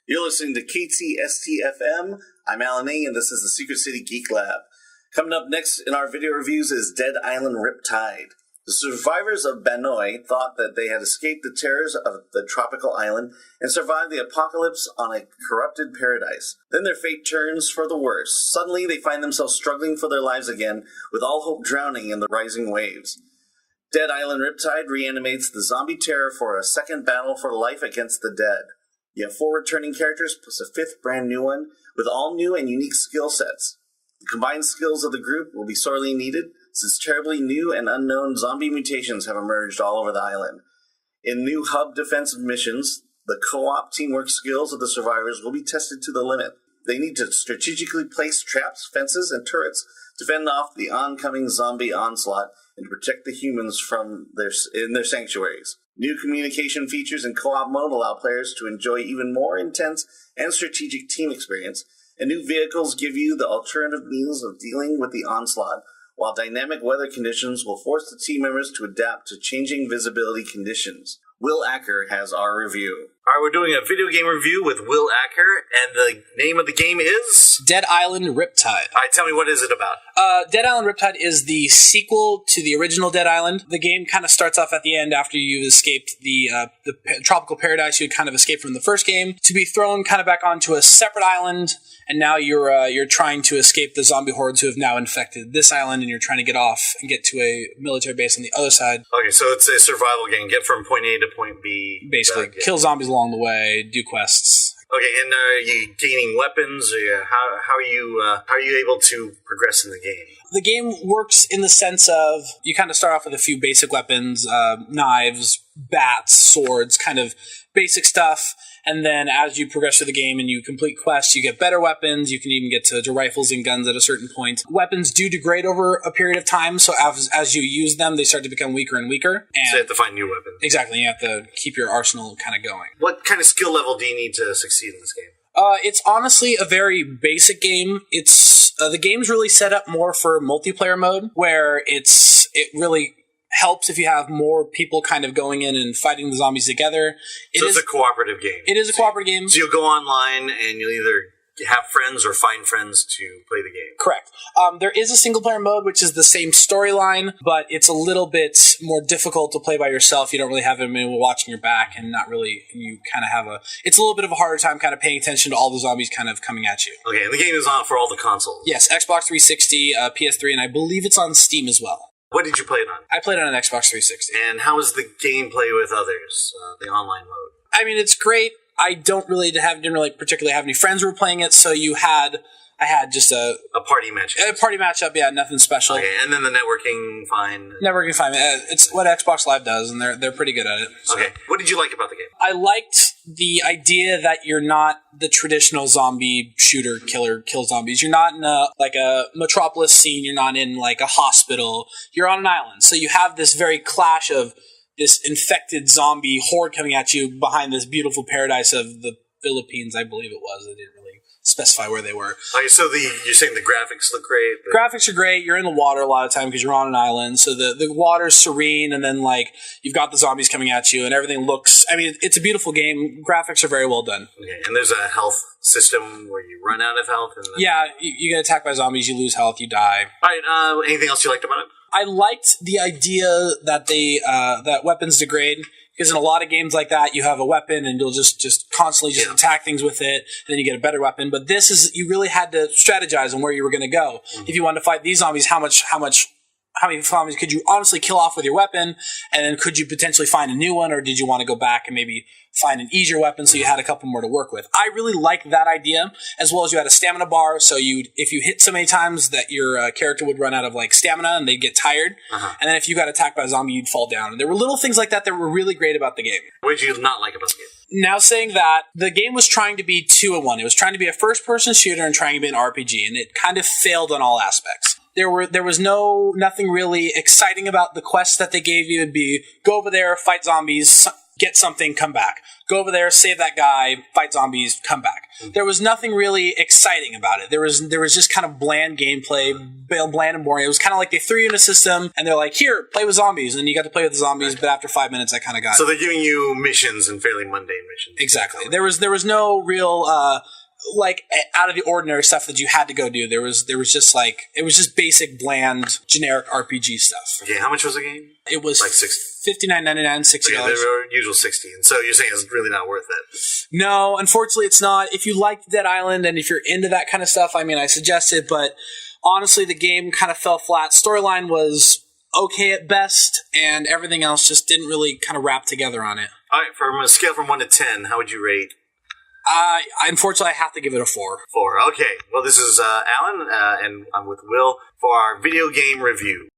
You're listening to KTST-FM. I'm Alan A., and this is the Secret City Geek Lab. Coming up next in our video reviews is Dead Island Riptide. The survivors of Banoi thought that they had escaped the terrors of the tropical island and survived the apocalypse on a corrupted paradise. Then their fate turns for the worse. Suddenly, they find themselves struggling for their lives again, with all hope drowning in the rising waves. Dead Island Riptide reanimates the zombie terror for a second battle for life against the dead. You have 4 returning characters plus a 5th brand new one, with all new and unique skill sets. The combined skills of the group will be sorely needed, since terribly new and unknown zombie mutations have emerged all over the island. In new hub defensive missions, the co-op teamwork skills of the survivors will be tested to the limit. They need to strategically place traps, fences, and turrets to fend off the oncoming zombie onslaught and to protect the humans in their sanctuaries. New communication features in co-op mode allow players to enjoy even more intense and strategic team experience, and new vehicles give you the alternative means of dealing with the onslaught, while dynamic weather conditions will force the team members to adapt to changing visibility conditions. Will Acker has our review. All right, we're doing a video game review with Will Acker, and the name of the game is? Dead Island Riptide. All right, tell me, what is it about? Dead Island Riptide is the sequel to the original Dead Island. The game kind of starts off at the end after you've escaped the tropical paradise you had kind of escaped from the first game, to be thrown kind of back onto a separate island, and now you're trying to escape the zombie hordes who have now infected this island, and you're trying to get off and get to a military base on the other side. Okay, so it's a survival game. Get from point A to point B. Basically, kill zombies along the way, do quests. Okay, and are you gaining weapons? Or how are you able to progress in the game? The game works in the sense of you kind of start off with a few basic weapons, knives, bats, swords, kind of basic stuff. And then as you progress through the game and you complete quests, you get better weapons. You can even get to rifles and guns at a certain point. Weapons do degrade over a period of time, so as you use them, they start to become weaker and weaker. And so you have to find new weapons. Exactly. You have to keep your arsenal kind of going. What kind of skill level do you need to succeed in this game? It's honestly a very basic game. It's the game's really set up more for multiplayer mode, where it really helps if you have more people kind of going in and fighting the zombies together. It's a cooperative game. It is a cooperative game. So you'll go online and you'll either have friends or find friends to play the game. Correct. There is a single-player mode, which is the same storyline, but it's a little bit more difficult to play by yourself. You don't really have anyone watching your back, and not really, you kind of have it's a little bit of a harder time kind of paying attention to all the zombies kind of coming at you. Okay, and the game is on for all the consoles? Yes, Xbox 360, PS3, and I believe it's on Steam as well. What did you play it on? I played it on an Xbox 360. And how is the gameplay with others, the online mode? I mean, it's great. I didn't really particularly have any friends who were playing it, so I had just a party matchup. A party matchup, yeah, nothing special. Okay, and then the networking, fine. Networking, fine. It's what Xbox Live does, and they're pretty good at it. So. Okay, what did you like about the game? I liked the idea that you're not the traditional zombie shooter, killer, kill zombies. You're not in a metropolis scene. You're not in like a hospital. You're on an island, so you have this very clash of this infected zombie horde coming at you behind this beautiful paradise of the Philippines, I believe it was. They didn't really specify where they were. Okay, so you're saying the graphics look great? Graphics are great. You're in the water a lot of the time because you're on an island, so the water's serene, and then like you've got the zombies coming at you, and everything looks. I mean, it's a beautiful game. Graphics are very well done. Okay, and there's a health system where you run out of health. And yeah, you get attacked by zombies, you lose health, you die. All right. Anything else you liked about it? I liked the idea that that weapons degrade, because in a lot of games like that, you have a weapon and you'll just constantly attack things with it, and then you get a better weapon. But this is, you really had to strategize on where you were going to go. Mm-hmm. If you wanted to fight these zombies, how many zombies could you honestly kill off with your weapon, and then could you potentially find a new one, or did you want to go back and maybe find an easier weapon so you had a couple more to work with? I really liked that idea, as well as you had a stamina bar, so if you hit so many times that your character would run out of like stamina and they'd get tired, and then if you got attacked by a zombie, you'd fall down. And there were little things like that were really great about the game. What did you not like about the game? Now, saying that, the game was trying to be 2-in-1. It was trying to be a first-person shooter and trying to be an RPG, and it kind of failed on all aspects. There was nothing really exciting about the quests that they gave you. It'd be, go over there, fight zombies, get something, come back. go over there, save that guy, fight zombies, come back. There was nothing really exciting about it. There was just kind of bland gameplay, bland and boring. It was kind of like they threw you in a system and they're like, here, play with zombies. And you got to play with the zombies, but after 5 minutes, I kind of got So they're giving you missions and fairly mundane missions. Exactly. There was no real like out of the ordinary stuff that you had to go do. There was just like it was just basic, bland, generic RPG stuff. Okay, how much was the game? It was like $59.99, $60. Okay, they were usual $60, and so you're saying it's really not worth it. No, unfortunately, it's not. If you liked Dead Island and if you're into that kind of stuff, I mean, I suggest it, but honestly, the game kind of fell flat. Storyline was okay at best, and everything else just didn't really kind of wrap together on it. All right, from a scale from 1 to 10, how would you rate? Unfortunately, I have to give it a 4. 4. Okay. Well, this is Alan, and I'm with Will for our video game review.